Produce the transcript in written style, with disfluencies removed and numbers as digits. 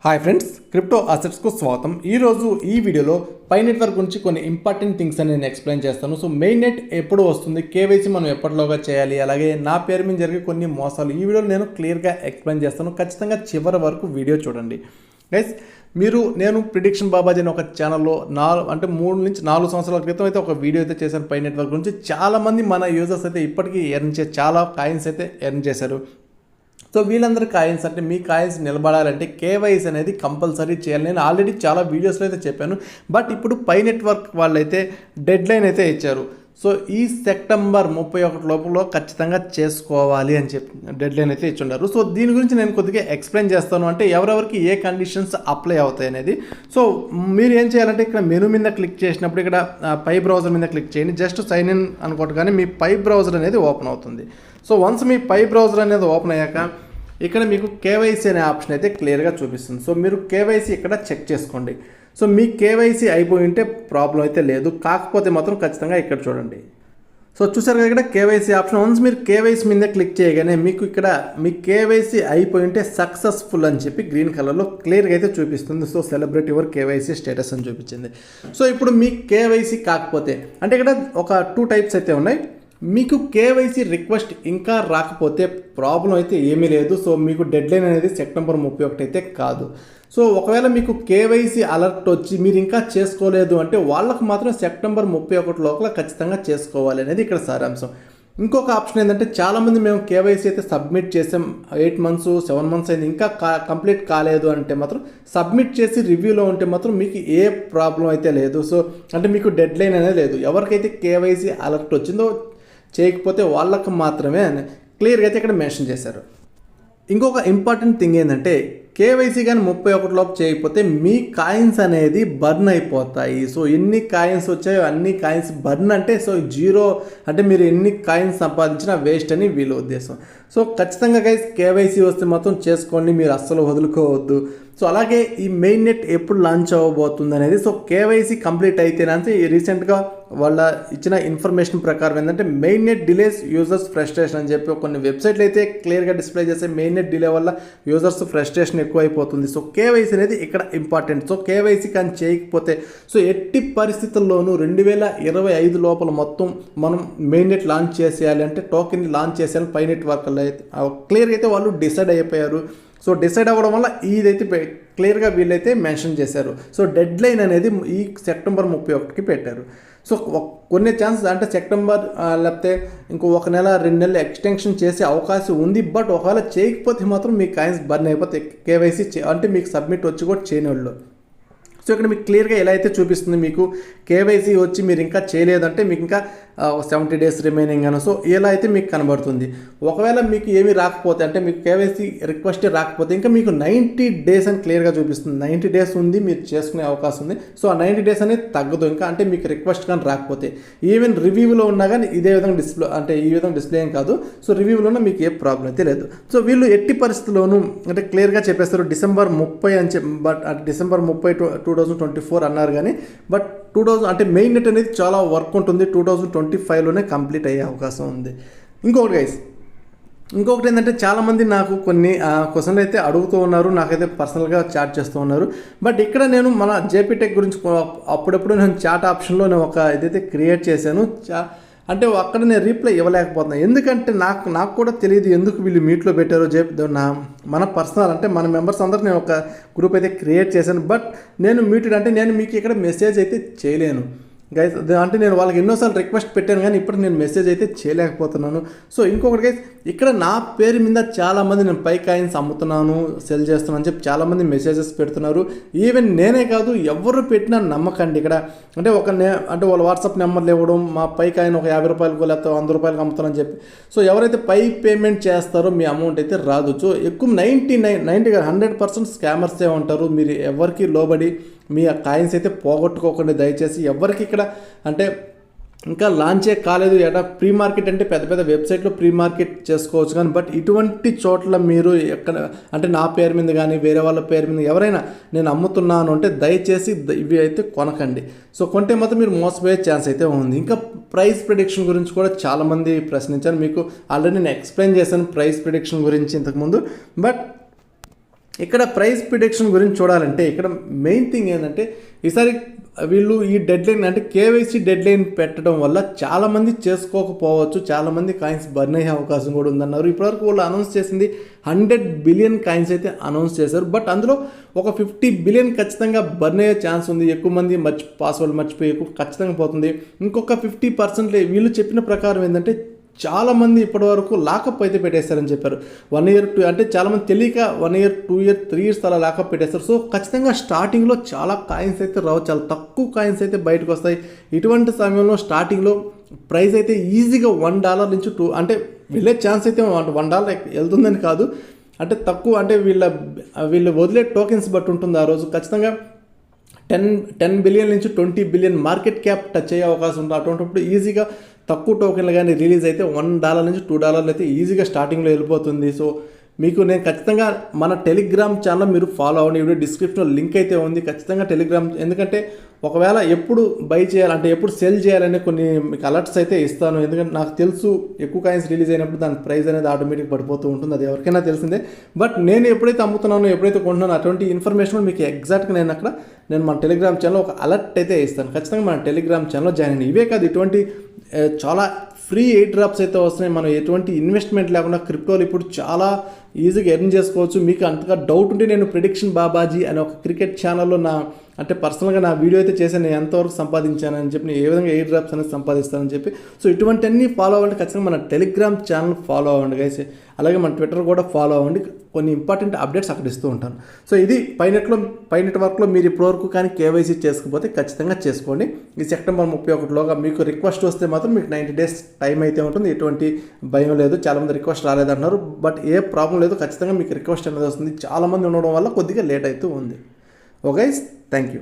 Hi friends, crypto అసెట్స్కు స్వాగతం. ఈరోజు ఈ వీడియోలో పై నెట్వర్క్ గురించి కొన్ని ఇంపార్టెంట్ థింగ్స్ అని నేను ఎక్స్ప్లెయిన్ చేస్తాను. సో మెయిన్ నెట్ ఎప్పుడు వస్తుంది, కేవైసీ మనం ఎప్పటిలోగా చేయాలి, అలాగే నా పేరు మీద జరిగే కొన్ని మోసాలు ఈ వీడియోలో నేను క్లియర్గా ఎక్స్ప్లెయిన్ చేస్తాను. ఖచ్చితంగా చివరి వరకు వీడియో చూడండి గైస్. నేను ప్రిడిక్షన్ బాబాజీ అనే ఒక ఛానల్లో 3 నుంచి 4 సంవత్సరాల క్రితం అయితే ఒక వీడియో అయితే చేశాను పై నెట్వర్క్ గురించి. చాలామంది మన యూజర్స్ అయితే ఇప్పటికీ చాలా కాయిన్స్ అయితే ఎర్న్ చేశారు. సో వీళ్ళందరూ కాయిన్స్ అంటే మీ కాయిన్స్ నిలబడాలంటే కేవైసీ అనేది కంపల్సరీ చేయాలి. నేను ఆల్రెడీ చాలా వీడియోస్లో అయితే చెప్పాను. బట్ ఇప్పుడు పై నెట్వర్క్ వాళ్ళైతే డెడ్ లైన్ అయితే ఇచ్చారు. సో ఈ సెప్టెంబర్ 31 లోపల ఖచ్చితంగా చేసుకోవాలి అని చెప్పి డెడ్ లైన్ అయితే ఇచ్చుండారు. సో దీని గురించి నేను కొద్దిగా ఎక్స్ప్లెయిన్ చేస్తాను, అంటే ఎవరెవరికి ఏ కండిషన్స్ అప్లై అవుతాయి అనేది. సో మీరు ఏం చేయాలంటే ఇక్కడ మెనూ మీద క్లిక్ చేసినప్పుడు ఇక్కడ పై బ్రౌజర్ మీద క్లిక్ చేయండి. జస్ట్ సైన్ ఇన్ అనుకోవట్టు కానీ మీ పై బ్రౌజర్ అనేది ఓపెన్ అవుతుంది. సో వన్స్ మీ పై బ్రౌజర్ అనేది ఓపెన్ అయ్యాక ఇక్కడ మీకు కేవైసీ అనే ఆప్షన్ అయితే క్లియర్గా చూపిస్తుంది. సో మీరు కేవైసీ ఇక్కడ చెక్ చేసుకోండి. సో మీ కేవైసీ అయిపోయి ఉంటే ప్రాబ్లం అయితే లేదు, కాకపోతే మాత్రం ఖచ్చితంగా ఇక్కడ చూడండి. సో చూసారు కదా ఇక్కడ కేవైసీ ఆప్షన్. వన్స్ మీరు కేవైసీ మీద క్లిక్ చేయగానే మీకు ఇక్కడ మీ కేవైసీ అయిపోయి ఉంటే సక్సెస్ఫుల్ అని చెప్పి గ్రీన్ కలర్లో క్లియర్గా అయితే చూపిస్తుంది. So celebrate your KYC status అని చూపించింది. సో ఇప్పుడు మీ కేవైసీ కాకపోతే అంటే ఇక్కడ ఒక 2 టైప్స్ అయితే ఉన్నాయి. మీకు కేవైసీ రిక్వెస్ట్ ఇంకా రాకపోతే ప్రాబ్లం అయితే ఏమీ లేదు. సో మీకు డెడ్ లైన్ అనేది సెప్టెంబర్ 31 అయితే కాదు. సో ఒకవేళ మీకు కేవైసీ అలర్ట్ వచ్చి మీరు ఇంకా చేసుకోలేదు అంటే వాళ్ళకు మాత్రం సెప్టెంబర్ 31 లోపల ఖచ్చితంగా చేసుకోవాలి అనేది ఇక్కడ సారాంశం. ఇంకొక ఆప్షన్ ఏంటంటే చాలామంది మేము కేవైసీ అయితే సబ్మిట్ చేసాం 8 మంత్స్ 7 మంత్స్ అయింది ఇంకా కంప్లీట్ కాలేదు అంటే మాత్రం సబ్మిట్ చేసి రివ్యూలో ఉంటే మాత్రం మీకు ఏ ప్రాబ్లం అయితే లేదు. సో అంటే మీకు డెడ్ లైన్ అనేది లేదు. ఎవరికైతే కేవైసీ అలర్ట్ వచ్చిందో చేయకపోతే వాళ్ళకు మాత్రమే అని క్లియర్గా అయితే ఇక్కడ మెన్షన్ చేశారు. ఇంకొక ఇంపార్టెంట్ థింగ్ ఏంటంటే కేవైసీ కానీ 31 లోపు చేయకపోతే మీ కాయిన్స్ అనేది బర్న్ అయిపోతాయి. సో ఎన్ని కాయిన్స్ వచ్చాయో అన్ని కాయిన్స్ బర్న్ అంటే సో 0 అంటే మీరు ఎన్ని కాయిన్స్ సంపాదించినా వేస్ట్ అని వీళ్ళ ఉద్దేశం. సో ఖచ్చితంగా గైస్ కేవైసీ వస్తే మాత్రం చేసుకోండి, మీరు అస్సలు వదులుకోవద్దు. సో అలాగే ఈ మెయిన్ నెట్ ఎప్పుడు లాంచ్ అవ్వబోతుంది అనేది సో కేవైసీ కంప్లీట్ అయితేనంటే రీసెంట్గా వాళ్ళ ఇచ్చిన ఇన్ఫర్మేషన్ ప్రకారం ఏంటంటే main net delays users frustration అని చెప్పి కొన్ని వెబ్సైట్లు అయితే క్లియర్గా డిస్ప్లే చేస్తే మెయిన్ నెట్ డిలే వల్ల యూజర్స్ ఫ్రస్ట్రేషన్ ఎక్కువైపోతుంది. సో కేవైసీ అనేది ఇక్కడ ఇంపార్టెంట్. సో కేవైసీ కానీ చేయకపోతే సో ఎట్టి పరిస్థితుల్లోనూ 2025 లోపల మొత్తం మనం మెయిన్ నెట్ లాంచ్ చేసేయాలి అంటే టోకెన్ని లాంచ్ చేసేయాలి పై నెట్వర్క్లో అయితే క్లియర్గా అయితే వాళ్ళు డిసైడ్ అయిపోయారు. సో డిసైడ్ అవ్వడం వల్ల ఇదైతే క్లియర్గా వీళ్ళైతే మెన్షన్ చేశారు. సో డెడ్ లైన్ అనేది ఈ సెప్టెంబర్ 31కి పెట్టారు. సో కొన్ని ఛాన్సెస్ అంటే సెప్టెంబర్ లేకపోతే ఇంకో 1 నెల 2 నెలలు ఎక్స్టెన్షన్ చేసే అవకాశం ఉంది. బట్ ఒకవేళ చేయకపోతే మాత్రం మీ కాయిన్స్ బర్న్ అయిపోతే కేవైసీ అంటే మీకు సబ్మిట్ వచ్చి కూడా చేయని వాళ్ళు. సో ఇక్కడ మీకు క్లియర్గా ఎలా అయితే చూపిస్తుంది, మీకు కేవైసీ వచ్చి మీరు ఇంకా చేయలేదంటే మీకు ఇంకా 70 డేస్ రిమైనింగ్ అని సో ఇలా అయితే మీకు కనబడుతుంది. ఒకవేళ మీకు ఏమీ రాకపోతే అంటే మీకు కేవైసీ రిక్వెస్ట్ రాకపోతే ఇంకా మీకు 90 డేస్ అని క్లియర్గా చూపిస్తుంది. 90 డేస్ ఉంది, మీరు చేసుకునే అవకాశం ఉంది. సో ఆ 90 డేస్ అనేది తగ్గదు ఇంకా అంటే మీకు రిక్వెస్ట్ కానీ రాకపోతే. ఈవెన్ రివ్యూలో ఉన్నా కానీ ఇదే విధంగా డిస్ప్లే అంటే ఈ విధంగా డిస్ప్లే ఏం కాదు. సో రివ్యూలో ఉన్న మీకు ఏ ప్రాబ్లం అయితే లేదు. సో వీళ్ళు ఎట్టి పరిస్థితుల్లోనూ అంటే క్లియర్గా చెప్పేస్తారు డిసెంబర్ 30 అని చెప్పి. బట్ డిసెంబర్ 30 2024 అన్నారు కానీ బట్ 2000 అంటే మెయిన్ నెట్ అనేది చాలా వర్క్ ఉంటుంది. 2025లోనే కంప్లీట్ అయ్యే అవకాశం ఉంది. ఇంకొకటి ఏంటంటే చాలామంది నాకు కొన్ని క్వశ్చన్లు అయితే అడుగుతూ ఉన్నారు, నాకైతే పర్సనల్గా చాట్ చేస్తూ ఉన్నారు. బట్ ఇక్కడ నేను మన జేపీ టెక్ గురించి అప్పుడప్పుడు నేను చాట్ ఆప్షన్లో నేను ఒక ఇదైతే క్రియేట్ చేశాను. అంటే అక్కడ నేను రీప్లై ఇవ్వలేకపోతున్నాను, ఎందుకంటే నాకు కూడా తెలియదు ఎందుకు వీళ్ళు మీట్లో పెట్టారో మన పర్సనల్ అంటే మన మెంబర్స్ అందరూ నేను ఒక గ్రూప్ అయితే క్రియేట్ చేశాను. బట్ నేను మ్యూటెడ్ అంటే నేను మీకు ఇక్కడ మెసేజ్ అయితే చేయలేను గైస్. అంటే నేను వాళ్ళకి ఎన్నోసార్లు రిక్వెస్ట్ పెట్టాను కానీ ఇప్పటికి నేను మెసేజ్ అయితే చేయలేకపోతున్నాను. సో ఇంకొకటి గైస్, ఇక్కడ నా పేరు మీద చాలామంది నేను పై కాయిన్స్ అమ్ముతున్నాను, సెల్ చేస్తున్నాను అని చెప్పి చాలామంది మెసేజెస్ పెడుతున్నారు. ఈవెన్ నేనే కాదు ఎవరు పెట్టినా నమ్మకండి. ఇక్కడ అంటే అంటే వాళ్ళ వాట్సాప్ నెంబర్లు ఇవ్వడం, మా పై కాయిన్ ఒక 50 రూపాయలకు లేకపోతే 100 రూపాయలకు అమ్ముతానని చెప్పి. సో ఎవరైతే పై పేమెంట్ చేస్తారో మీ అమౌంట్ అయితే రాదు. సో ఎక్కువ 100% స్కామర్సే ఉంటారు. మీరు ఎవరికి లోబడి మీ కాయిన్స్ అయితే పోగొట్టుకోకండి దయచేసి. ఎవరికి ఇక్కడ అంటే ఇంకా లాంచే కాలేదు ప్రీ మార్కెట్ అంటే పెద్ద పెద్ద వెబ్సైట్లో ప్రీ మార్కెట్ చేసుకోవచ్చు కానీ బట్ ఇటువంటి చోట్ల మీరు ఎక్కడ అంటే నా పేరు మీద కానీ వేరే వాళ్ళ పేరు మీద ఎవరైనా నేను అమ్ముతున్నాను అంటే దయచేసి ఇవి అయితే కొనకండి. సో కొంటే మాత్రం మీరు మోసపోయే ఛాన్స్ అయితే ఉంది. ఇంకా ప్రైస్ ప్రిడిక్షన్ గురించి కూడా చాలామంది ప్రశ్నించారు. మీకు ఆల్రెడీ నేను ఎక్స్ప్లెయిన్ చేశాను ప్రైస్ ప్రిడిక్షన్ గురించి ఇంతకుముందు. బట్ ఇక్కడ ప్రైస్ ప్రిడిక్షన్ గురించి చూడాలంటే ఇక్కడ మెయిన్ థింగ్ ఏంటంటే ఈసారి వీళ్ళు ఈ డెడ్లైన్ అంటే కేవైసీ డెడ్లైన్ పెట్టడం వల్ల చాలామంది చేసుకోకపోవచ్చు, చాలామంది కాయిన్స్ బర్న్ అయ్యే అవకాశం కూడా ఉందన్నారు. ఇప్పటివరకు వాళ్ళు అనౌన్స్ చేసింది 100 బిలియన్ కాయిన్స్ అయితే అనౌన్స్ చేశారు. బట్ అందులో ఒక 50 బిలియన్ ఖచ్చితంగా బర్న్ అయ్యే ఛాన్స్ ఉంది. ఎక్కువ మంది పాస్వర్డ్ మర్చిపోయి ఎక్కువ ఖచ్చితంగా పోతుంది. ఇంకొక 50% వీళ్ళు చెప్పిన ప్రకారం ఏంటంటే చాలామంది ఇప్పటివరకు లాకప్ అయితే పెట్టేస్తారని చెప్పారు. 1 ఇయర్ 2 అంటే చాలామంది తెలియక 1 ఇయర్ 2 ఇయర్ 3 ఇయర్స్ అలా లాకప్ పెట్టేస్తారు. సో ఖచ్చితంగా స్టార్టింగ్లో చాలా కాయిన్స్ అయితే రావు, చాలా తక్కువ కాయిన్స్ అయితే బయటకు వస్తాయి. ఇటువంటి సమయంలో స్టార్టింగ్లో ప్రైస్ అయితే ఈజీగా $1 నుంచి 2 అంటే వెళ్ళే ఛాన్స్ అయితే $1 వెళ్తుందని కాదు, అంటే తక్కువ అంటే వీళ్ళు వదిలే టోకెన్స్ బట్టి ఉంటుంది. ఆ రోజు ఖచ్చితంగా 10 బిలియన్ నుంచి 20 బిలియన్ మార్కెట్ క్యాప్ టచ్ అయ్యే అవకాశం ఉంటుంది. అటువంటిప్పుడు ఈజీగా తక్కువ టోకెన్లు కానీ రిలీజ్ అయితే $1 నుంచి $2 అయితే ఈజీగా స్టార్టింగ్లో వెళ్ళిపోతుంది. సో మీకు నేను ఖచ్చితంగా మన టెలిగ్రామ్ ఛానల్ మీరు ఫాలో అవ్వండి. ఇప్పుడు డిస్క్రిప్షన్లో లింక్ అయితే ఉంది, ఖచ్చితంగా టెలిగ్రామ్. ఎందుకంటే ఒకవేళ ఎప్పుడు బై చేయాలంటే ఎప్పుడు సెల్ చేయాలనే కొన్ని మీకు అలర్ట్స్ అయితే ఇస్తాను. ఎందుకంటే నాకు తెలుసు ఎక్కువ కాయిన్స్ రిలీజ్ అయినప్పుడు దాని ప్రైస్ అనేది ఆటోమేటిక్ పడిపోతూ ఉంటుంది, అది ఎవరికైనా తెలిసిందే. బట్ నేను ఎప్పుడైతే అమ్ముతున్నానో ఎప్పుడైతే కొంటున్నానో అటువంటి ఇన్ఫర్మేషన్ మీకు ఎగ్జాక్ట్గా నేను మన టెలిగ్రామ్ ఛానల్ ఒక అలర్ట్ అయితే ఇస్తాను. ఖచ్చితంగా మన టెలిగ్రామ్ ఛానల్లో జాయిన్ అయ్యి ఇవే కాదు ఇటువంటి చాలా ఫ్రీ ఎయిర్ డ్రాప్స్ అయితే వస్తున్నాయి. మనం ఎటువంటి ఇన్వెస్ట్మెంట్ లేకుండా క్రిప్టోలు ఇప్పుడు చాలా ఈజీగా ఎర్న్ చేసుకోవచ్చు. మీకు అంతగా డౌట్ ఉంటే నేను ప్రిడిక్షన్ బాబాజీ అనే ఒక క్రికెట్ ఛానల్లో అంటే పర్సనల్గా నా వీడియో అయితే చేశాను, నేను ఎంతవరకు సంపాదించానని చెప్పి, నేను ఏ విధంగా ఎయిర్ డ్రాప్స్ అనేది సంపాదిస్తానని చెప్పి. సో ఇటువంటివన్నీ ఫాలో అవ్వండి. ఖచ్చితంగా మన టెలిగ్రామ్ ఛానల్ ఫాలో అవ్వండి గైస్. అలాగే మన ట్విట్టర్ కూడా ఫాలో అవ్వండి, కొన్ని ఇంపార్టెంట్ అప్డేట్స్ అక్కడ ఇస్తూ ఉంటాను. సో ఇది పై నెట్వర్క్లో మీరు ఇప్పటివరకు కానీ కేవైసీ చేసుకోకపోతే ఖచ్చితంగా చేసుకోండి. ఈ సెప్టెంబర్ 31లోగా మీకు రిక్వెస్ట్ వస్తే మాత్రం మీకు 90 డేస్ టైం అయితే ఉంటుంది. ఎటువంటి భయం లేదు. చాలామంది రిక్వెస్ట్ రాలేదన్నారు, బట్ ఏ ప్రాబ్లం లేదు, ఖచ్చితంగా మీకు రిక్వెస్ట్ అనేది వస్తుంది. చాలామంది ఉండడం వల్ల కొద్దిగా లేట్ అవుతూ ఉంది. Okay, thank you.